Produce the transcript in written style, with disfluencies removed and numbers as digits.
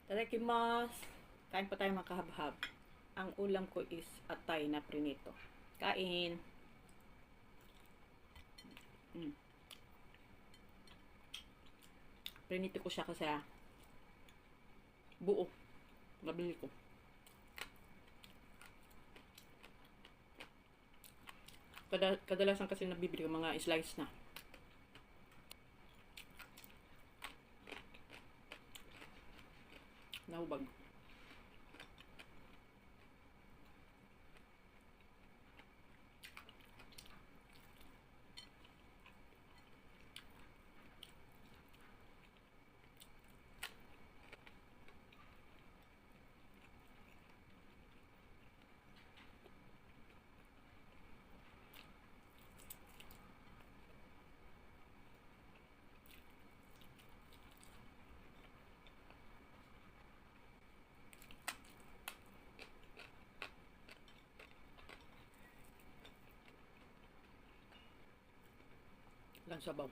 Tadakimasu! Kain pa tayo mga kahabhab. Ang ulam ko is atay na prinito. Kain! Prinito ko siya kasi buo. Nabili ko. Kadalasan kasi nabibili ko mga slice na. Nahubag. Lang sabaw.